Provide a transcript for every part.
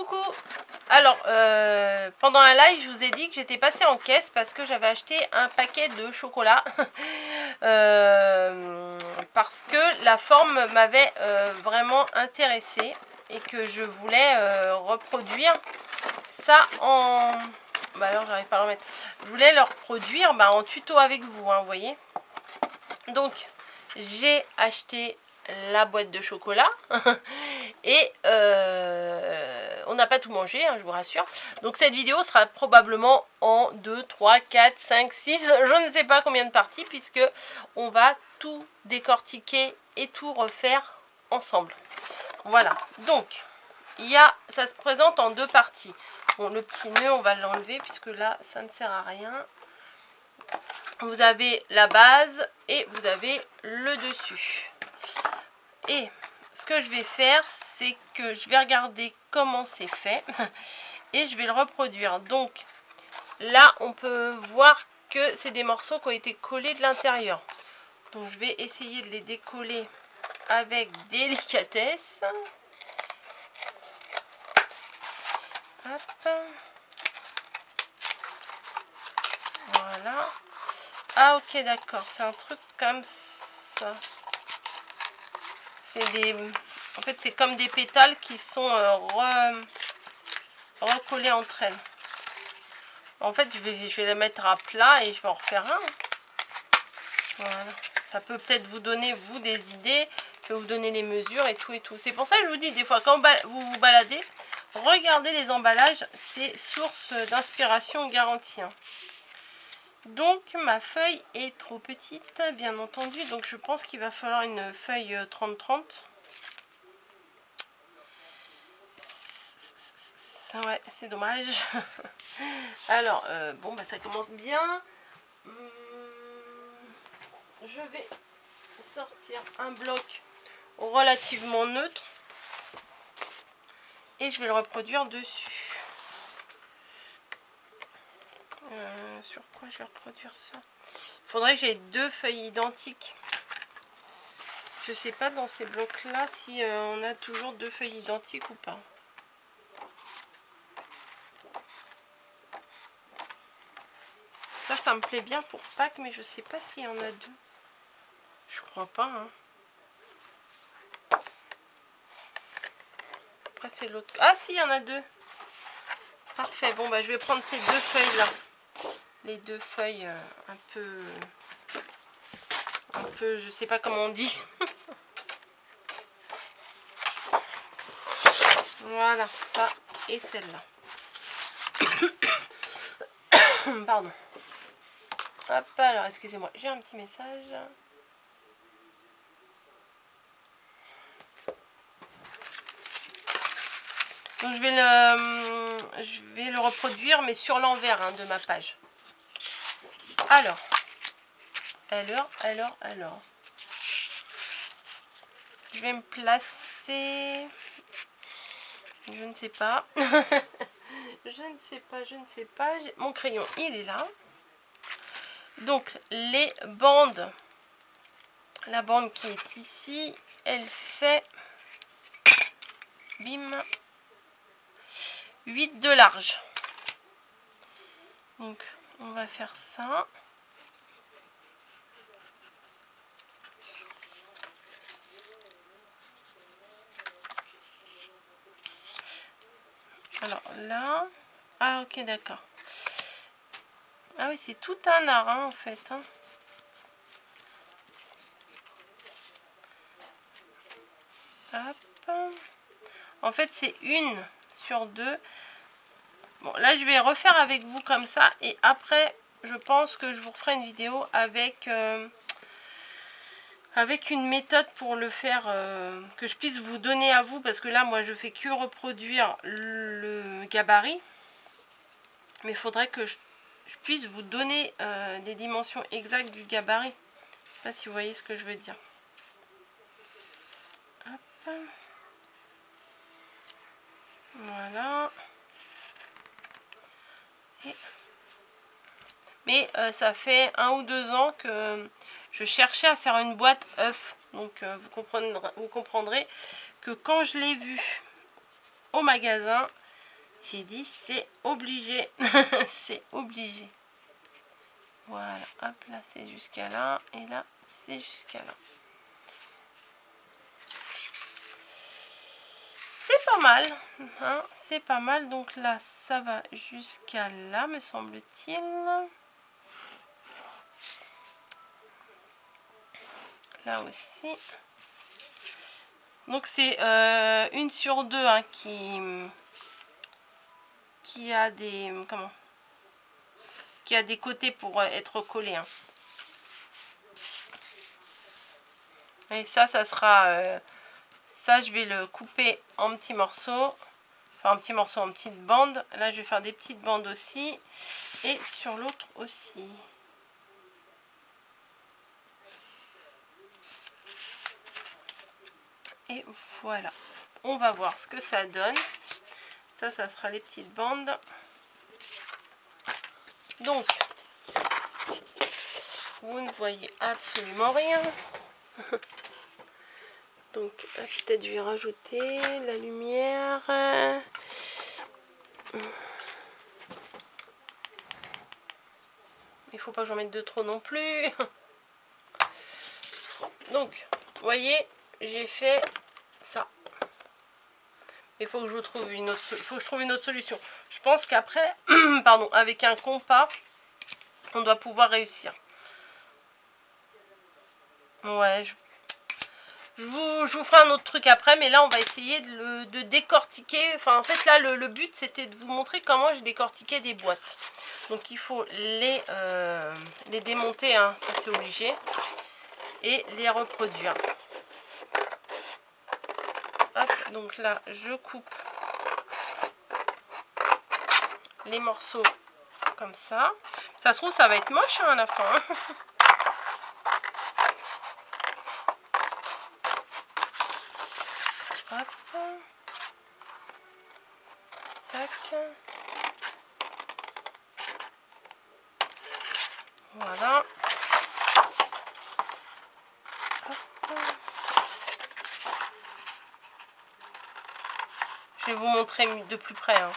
Coucou. Alors, pendant un live, je vous ai dit que j'étais passée en caisse parce que j'avais acheté un paquet de chocolat. Parce que la forme m'avait vraiment intéressée et que je voulais reproduire ça en... Bah alors, j'arrive pas à le remettre. Je voulais le reproduire en tuto avec vous, hein, vous voyez. Donc, j'ai acheté la boîte de chocolat et on n'a pas tout mangé, hein, je vous rassure. Donc cette vidéo sera probablement en 2, 3, 4, 5, 6, je ne sais pas combien de parties, puisque on va tout décortiquer et tout refaire ensemble. Voilà, donc ça se présente en deux parties. Bon, le petit nœud, on va l'enlever puisque là, ça ne sert à rien. Vous avez la base et vous avez le dessus. Et ce que je vais faire, c'est que je vais regarder comment c'est fait et je vais le reproduire. Donc là, on peut voir que c'est des morceaux qui ont été collés de l'intérieur. Donc je vais essayer de les décoller avec délicatesse. Hop. Voilà. Ah ok, d'accord, c'est un truc comme ça. C'est des... En fait, c'est comme des pétales qui sont recollés entre elles. En fait, je vais les mettre à plat et je vais en refaire un. Voilà. Ça peut peut-être vous donner, vous, des idées. Je vais vous donner les mesures et tout et tout. C'est pour ça que je vous dis, des fois, quand vous vous baladez, regardez les emballages. C'est source d'inspiration garantie, hein. Donc, ma feuille est trop petite, bien entendu. Donc, je pense qu'il va falloir une feuille 30-30. Ouais, c'est dommage. Alors, bon, ça commence bien. Je vais sortir un bloc relativement neutre. Et je vais le reproduire dessus. Sur quoi je vais reproduire ça? Il faudrait que j'ai deux feuilles identiques. Je sais pas dans ces blocs là si on a toujours deux feuilles identiques ou pas. Ça me plaît bien pour Pâques, mais je sais pas s'il y en a deux. Je crois pas, hein. Après c'est l'autre. Ah si, il y en a deux. Parfait. Bon je vais prendre ces deux feuilles là. Les deux feuilles un peu, je sais pas comment on dit. Voilà, ça et celle-là. Pardon. Hop, alors excusez-moi, j'ai un petit message. Donc je vais le reproduire, mais sur l'envers, hein, de ma page. Alors. Je vais me placer. Je ne sais pas. Je ne sais pas. Mon crayon, il est là. Donc, les bandes. La bande qui est ici, elle fait... Bim. 8 de large. Donc, on va faire ça. Alors là... Ah ok, d'accord. Ah oui, c'est tout un art, hein, en fait, hein. Hop. En fait, c'est une sur deux. Bon, là, je vais refaire avec vous comme ça. Et après, je pense que je vous referai une vidéo avec une méthode pour le faire, que je puisse vous donner à vous. Parce que là, moi, je fais que reproduire le gabarit. Mais il faudrait que je puisse vous donner des dimensions exactes du gabarit. Je ne sais pas si vous voyez ce que je veux dire. Hop. Voilà. Mais ça fait 1 ou 2 ans que je cherchais à faire une boîte œuf. Donc vous comprendrez que quand je l'ai vu au magasin, J'ai dit c'est obligé. C'est obligé. Voilà, hop, là c'est jusqu'à là. Et là, c'est jusqu'à là. C'est pas mal. Hein, c'est pas mal. Donc là, ça va jusqu'à là, me semble-t-il. Là aussi. Donc c'est 1 sur 2 hein, qui a des qui a des côtés pour être collé. Hein. Et ça sera ça je vais le couper en petits morceaux. Enfin en petits morceaux, en petites bandes. Là je vais faire des petites bandes aussi. Et sur l'autre aussi. Et voilà. On va voir ce que ça donne. Ça sera les petites bandes. Donc, vous ne voyez absolument rien. Donc, peut-être je vais rajouter la lumière. Il faut pas que j'en mette de trop non plus. Donc, vous voyez, j'ai fait ça. Il faut que je trouve une autre solution. Je pense qu'après, pardon, avec un compas, on doit pouvoir réussir. Ouais, je vous ferai un autre truc après, mais là on va essayer de décortiquer. Enfin, en fait, là le but c'était de vous montrer comment je décortiquais des boîtes. Donc il faut les démonter, hein, ça c'est obligé, et les reproduire. Hop, donc là je coupe les morceaux comme ça. Ça se trouve ça va être moche hein, à la fin. Hein. Hop. Tac. Voilà. Hop. Je vais vous montrer de plus près. Hein.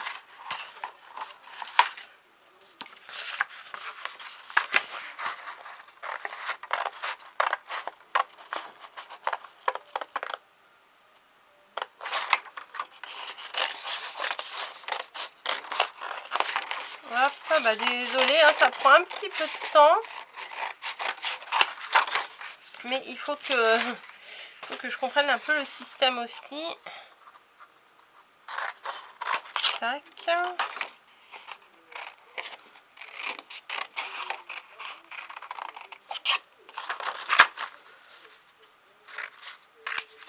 Hop, bah désolé, hein, ça prend un petit peu de temps. Mais il faut que je comprenne un peu le système aussi. Tac.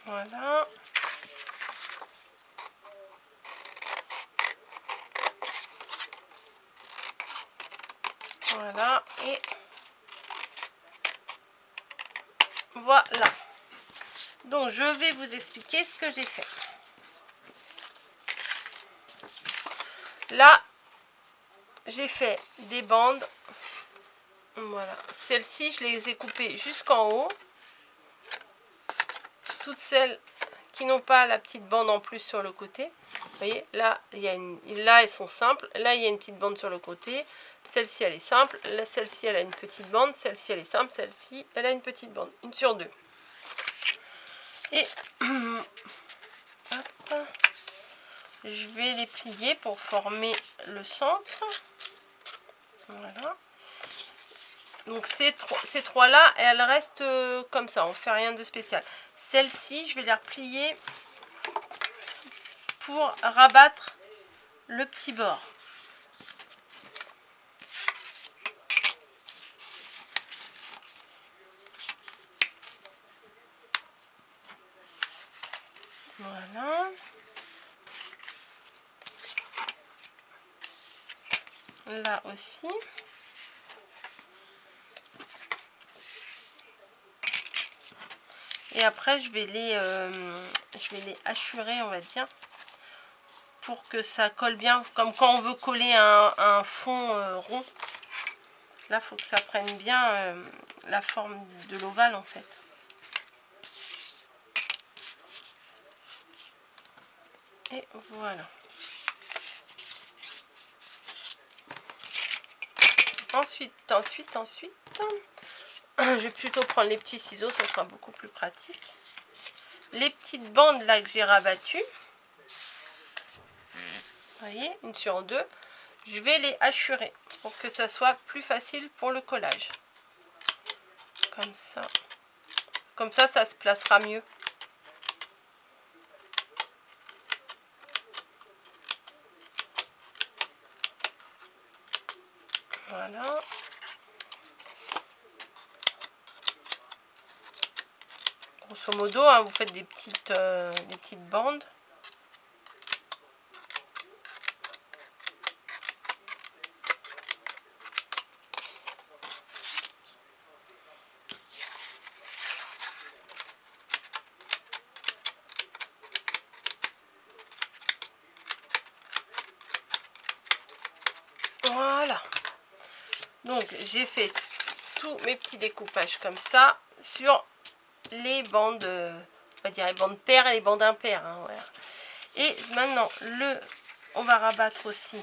Voilà. Voilà. Et voilà. Donc je vais vous expliquer ce que j'ai fait. Là, j'ai fait des bandes. Voilà. Celles-ci, je les ai coupées jusqu'en haut. Toutes celles qui n'ont pas la petite bande en plus sur le côté. Vous voyez, là, là, elles sont simples. Là, il y a une petite bande sur le côté. Celle-ci, elle est simple. Là, celle-ci, elle a une petite bande. Celle-ci, elle est simple. Celle-ci, elle a une petite bande. 1 sur 2. Et hop, je vais les plier pour former le centre. Voilà. Donc ces trois-là, elles restent comme ça. On ne fait rien de spécial. Celle-ci, je vais les replier pour rabattre le petit bord. Voilà. Là aussi. Et après, je vais les hachurer, on va dire, pour que ça colle bien. Comme quand on veut coller un fond rond. Là, il faut que ça prenne bien la forme de l'ovale, en fait. Et voilà. Ensuite, je vais plutôt prendre les petits ciseaux, ça sera beaucoup plus pratique. Les petites bandes là que j'ai rabattues, vous voyez, une sur deux, je vais les hachurer pour que ça soit plus facile pour le collage. Comme ça. Comme ça, ça se placera mieux. Voilà. Grosso modo, hein, vous faites des petites bandes. Voilà. Donc, j'ai fait tous mes petits découpages comme ça sur les bandes, on va dire les bandes paires et les bandes impaires. Hein, voilà. Et maintenant, on va rabattre aussi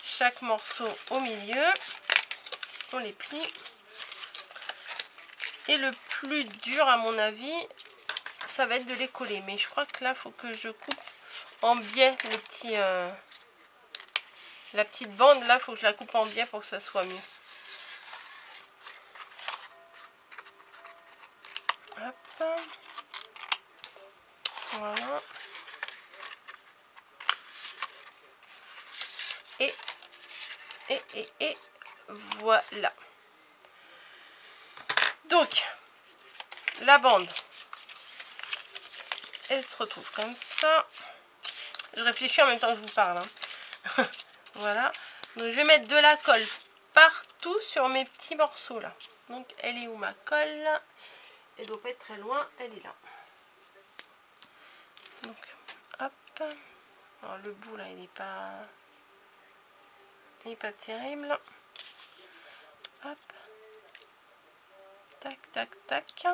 chaque morceau au milieu. On les plie. Et le plus dur, à mon avis, ça va être de les coller. Mais je crois que là, il faut que je coupe en biais le petit... la petite bande, là, il faut que je la coupe en biais pour que ça soit mieux. Hop. Voilà. Et voilà. Donc, la bande, elle se retrouve comme ça. Je réfléchis en même temps que je vous parle. Hein. Voilà. Donc, je vais mettre de la colle partout sur mes petits morceaux là. Donc, elle est où ma colle? Elle doit pas être très loin. Elle est là. Donc, hop. Alors, le bout là, il n'est pas terrible. Hop. Tac, tac, tac.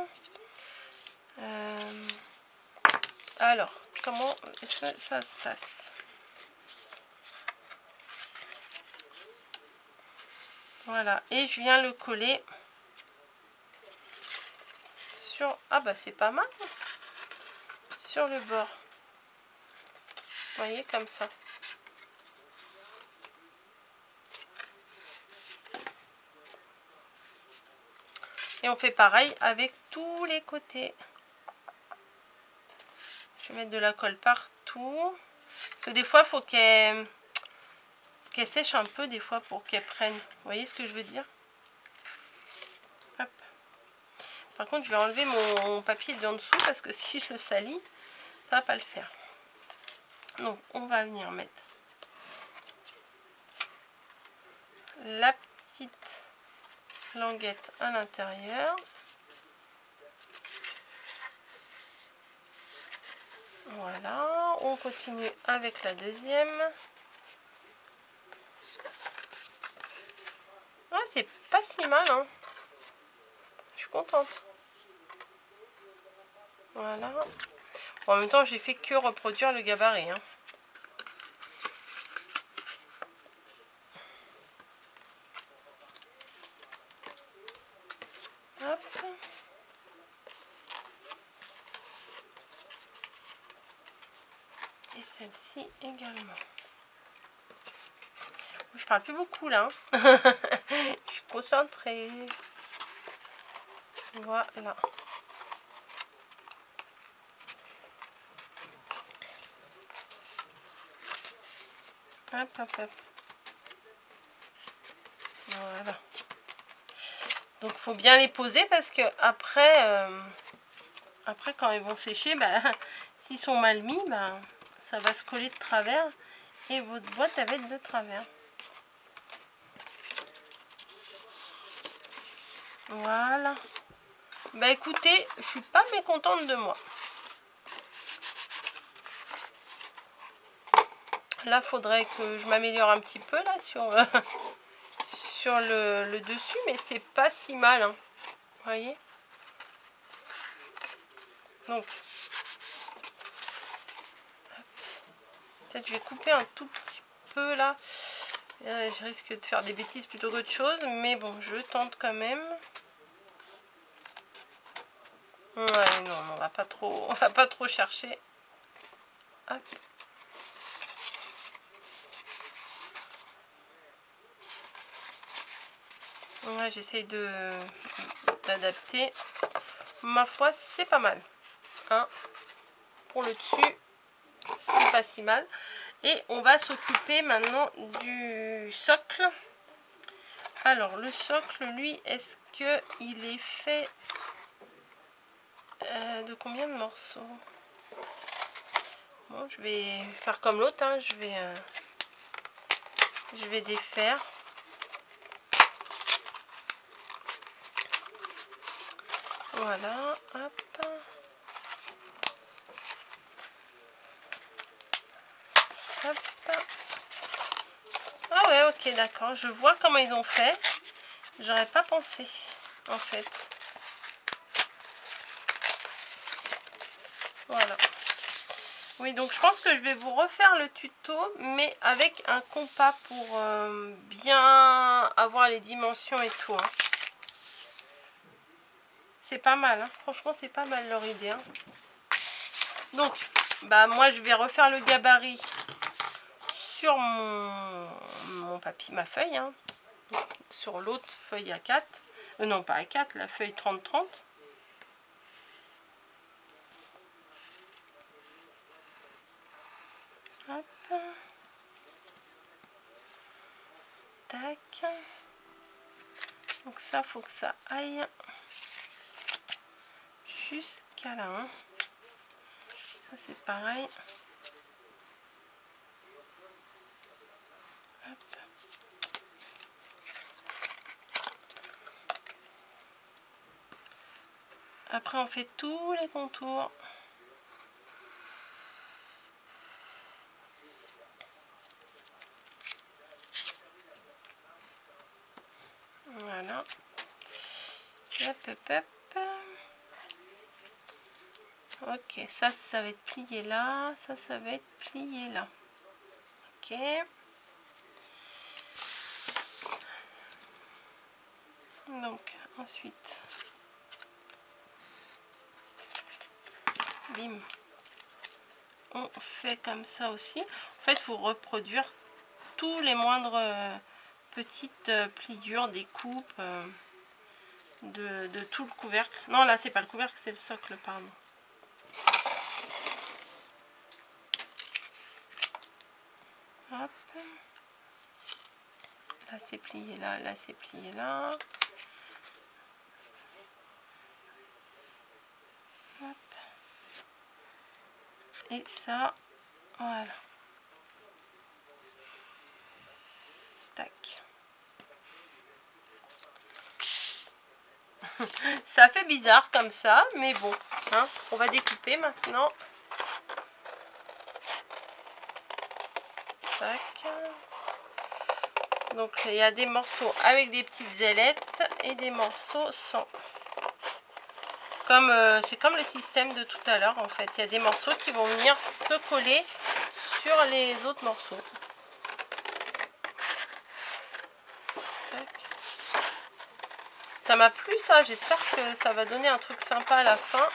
Alors, comment est-ce que ça se passe? Voilà, et je viens le coller sur... Ah bah c'est pas mal. Sur le bord. Vous voyez, comme ça. Et on fait pareil avec tous les côtés. Je vais mettre de la colle partout. Parce que des fois, il faut qu'elle sèche un peu, des fois, pour qu'elle prenne. Vous voyez ce que je veux dire? Hop. Par contre, je vais enlever mon papier d'en dessous parce que si je le salis, ça va pas le faire. Donc, on va venir mettre la petite languette à l'intérieur. Voilà, on continue avec la deuxième. Ah, c'est pas si mal, hein. Je suis contente. Voilà. Bon, en même temps, j'ai fait que reproduire le gabarit. Hein. Hop. Et celle-ci également. Je parle plus beaucoup là. Hein. Je suis concentrée. Voilà. Hop, hop, hop. Voilà. Donc, il faut bien les poser parce que après, quand ils vont sécher, bah, s'ils sont mal mis, bah, ça va se coller de travers et votre boîte elle va être de travers. Voilà. Bah écoutez, je suis pas mécontente de moi. Là, faudrait que je m'améliore un petit peu là sur le dessus, mais c'est pas si mal. Hein. Vous voyez? Donc, peut-être je vais couper un tout petit peu là. Je risque de faire des bêtises plutôt qu'autre chose, mais bon, je tente quand même. Ouais, non, on va pas trop chercher. Hop. Ouais, j'essaye d'adapter. Ma foi, c'est pas mal. Hein. Pour le dessus, c'est pas si mal. Et on va s'occuper maintenant du socle. Alors, le socle, lui, est-ce qu'il est fait de combien de morceaux? Bon, je vais faire comme l'autre, hein. Je vais défaire. Voilà, hop. Hop. Ah ouais, ok, d'accord. Je vois comment ils ont fait. J'aurais pas pensé, en fait. Voilà. Oui, donc je pense que je vais vous refaire le tuto, mais avec un compas pour bien avoir les dimensions et tout. Hein. C'est pas mal, hein. Franchement, c'est pas mal leur idée. Hein. Donc, bah moi, je vais refaire le gabarit sur mon papier, ma feuille. Hein. Sur l'autre feuille A4. Non, pas A4, la feuille 30-30. Hop. Tac. Donc ça, faut que ça aille jusqu'à là. Hein. Ça, c'est pareil. Hop. Après, on fait tous les contours. Voilà. Hop, hop, hop. Ok, ça va être plié là. Ça va être plié là. Ok. Donc, ensuite, bim. On fait comme ça aussi. En fait, il faut reproduire tous les moindres petites pliures, des coupes de tout le couvercle. Non, là, c'est pas le couvercle, c'est le socle, pardon. Hop. Là, c'est plié là, là, c'est plié là. Hop. Et ça, voilà. Tac. Ça fait bizarre comme ça, mais bon. Hein, on va découper maintenant. Tac. Donc il y a des morceaux avec des petites ailettes et des morceaux sans. C'est comme le système de tout à l'heure en fait. Il y a des morceaux qui vont venir se coller sur les autres morceaux. Tac. Ça m'a plu ça, j'espère que ça va donner un truc sympa à la fin.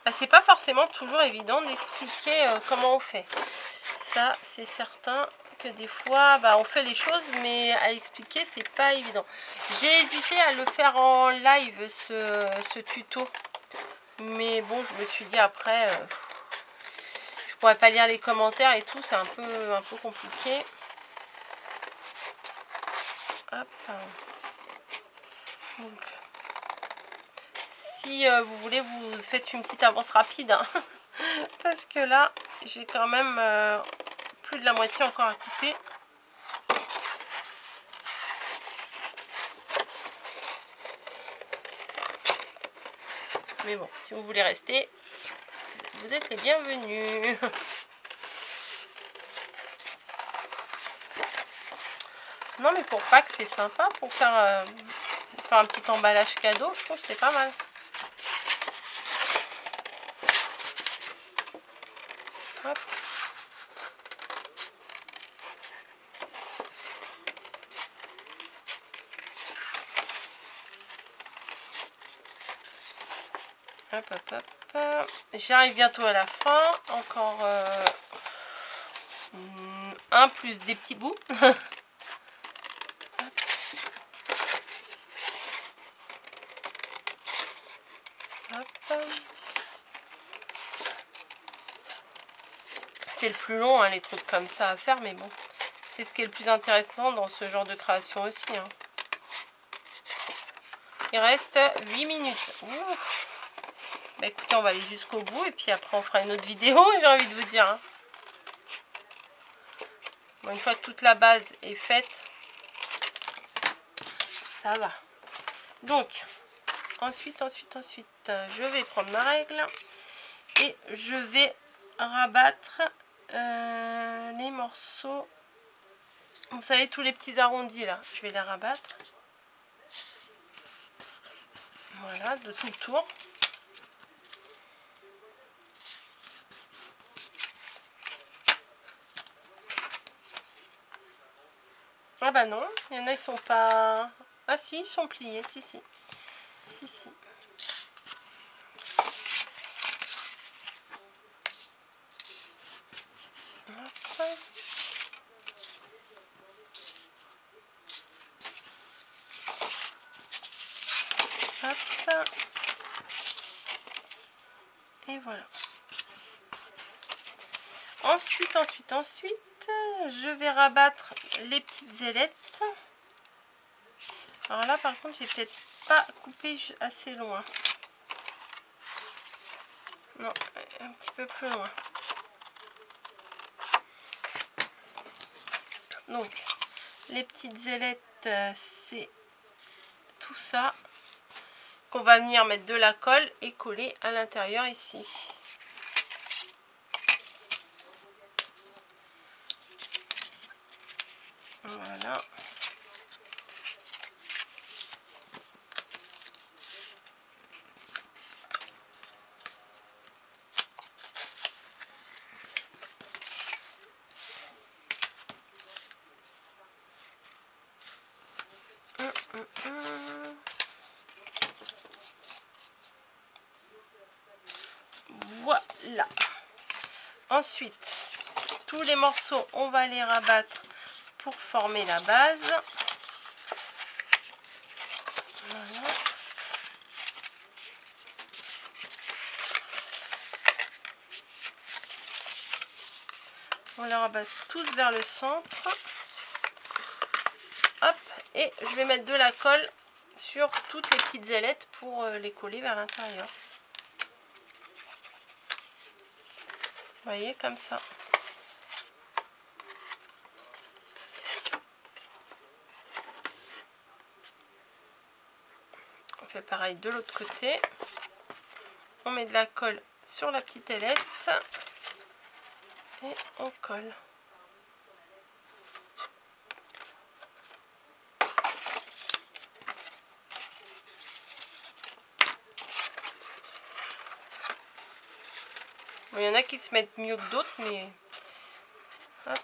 Bah, c'est pas forcément toujours évident d'expliquer comment on fait. Ça, c'est certain que des fois, bah, on fait les choses, mais à expliquer, c'est pas évident. J'ai hésité à le faire en live, ce tuto. Mais bon, je me suis dit après, je pourrais pas lire les commentaires et tout, c'est un peu compliqué. Hop. Donc, si vous voulez, vous faites une petite avance rapide. Hein. Parce que là, j'ai quand même plus de la moitié encore à couper. Mais bon, si vous voulez rester, vous êtes les bienvenus. Non, mais pour Pâques, c'est sympa. Pour faire un petit emballage cadeau, je trouve que c'est pas mal. Hop. Hop, hop, hop. J'arrive bientôt à la fin. Encore un plus des petits bouts. Hop. C'est le plus long, hein, les trucs comme ça à faire, mais bon, c'est ce qui est le plus intéressant dans ce genre de création aussi. Hein. Il reste 8 minutes. Ouf. Bah écoutez, on va aller jusqu'au bout et puis après on fera une autre vidéo, j'ai envie de vous dire. Hein. Bon, une fois que toute la base est faite, ça va. Donc, ensuite, je vais prendre ma règle et je vais rabattre les morceaux. Vous savez, tous les petits arrondis là, je vais les rabattre. Voilà, de tout le tour. Ah bah non, il y en a qui sont pas... Ah si, ils sont pliés, si. Hop. Hop. Et voilà. Ensuite, je vais rabattre les petites ailettes. Alors là, par contre, j'ai peut-être pas coupé assez loin. Non, un petit peu plus loin. Donc, les petites ailettes, c'est tout ça qu'on va venir mettre de la colle et coller à l'intérieur ici. Voilà. Voilà. Ensuite, tous les morceaux, on va les rabattre pour former la base. Voilà. On les rabat tous vers le centre. Hop, et je vais mettre de la colle sur toutes les petites ailettes pour les coller vers l'intérieur. Vous voyez, comme ça. On fait pareil de l'autre côté. On met de la colle sur la petite ailette et on colle. Bon, il y en a qui se mettent mieux que d'autres, mais hop.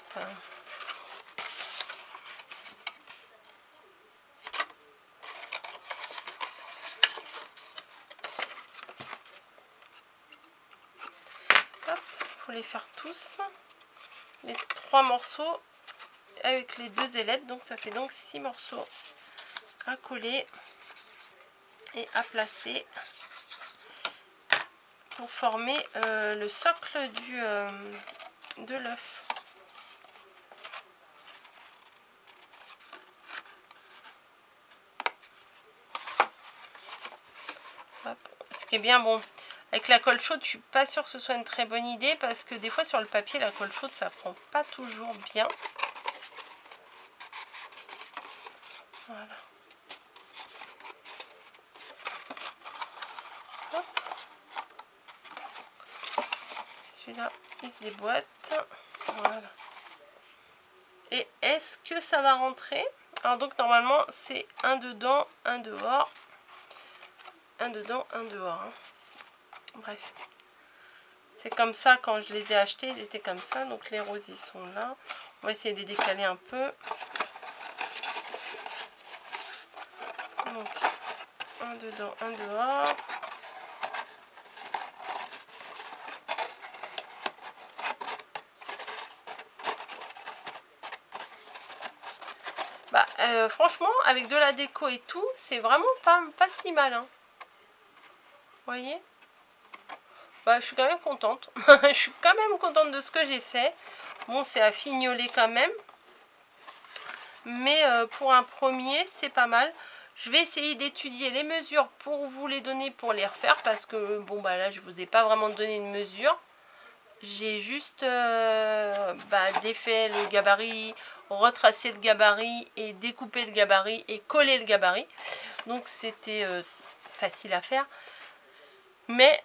Hop, faut les faire tous. Les 3 morceaux avec les 2 ailettes, donc ça fait donc 6 morceaux à coller et à placer pour former le socle de l'œuf. Ce qui est bien, bon, avec la colle chaude, je suis pas sûre que ce soit une très bonne idée parce que des fois sur le papier, la colle chaude, ça prend pas toujours bien. Voilà. Celui-là, il se déboîte. Voilà. Et est-ce que ça va rentrer? Alors donc normalement, c'est un dedans, un dehors. Un dedans, un dehors. Hein. Bref. C'est comme ça quand je les ai achetés, ils étaient comme ça. Donc les roses, ils sont là. On va essayer de les décaler un peu. Donc un dedans, un dehors. Bah, franchement, avec de la déco et tout, c'est vraiment pas si mal. Hein. Vous voyez? Bah, je suis quand même contente. Je suis quand même contente de ce que j'ai fait. Bon, c'est à fignoler quand même. Mais pour un premier, c'est pas mal. Je vais essayer d'étudier les mesures pour vous les donner, pour les refaire. Parce que, bon, bah là, je vous ai pas vraiment donné une mesure. J'ai juste défait le gabarit, retracé le gabarit et découpé le gabarit et collé le gabarit. Donc c'était facile à faire. Mais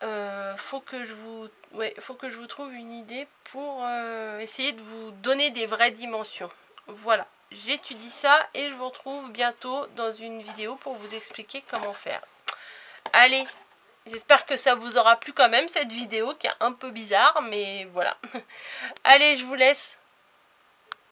faut que je vous trouve une idée pour essayer de vous donner des vraies dimensions. Voilà, j'étudie ça et je vous retrouve bientôt dans une vidéo pour vous expliquer comment faire. Allez! J'espère que ça vous aura plu quand même, cette vidéo qui est un peu bizarre, mais voilà. Allez, je vous laisse.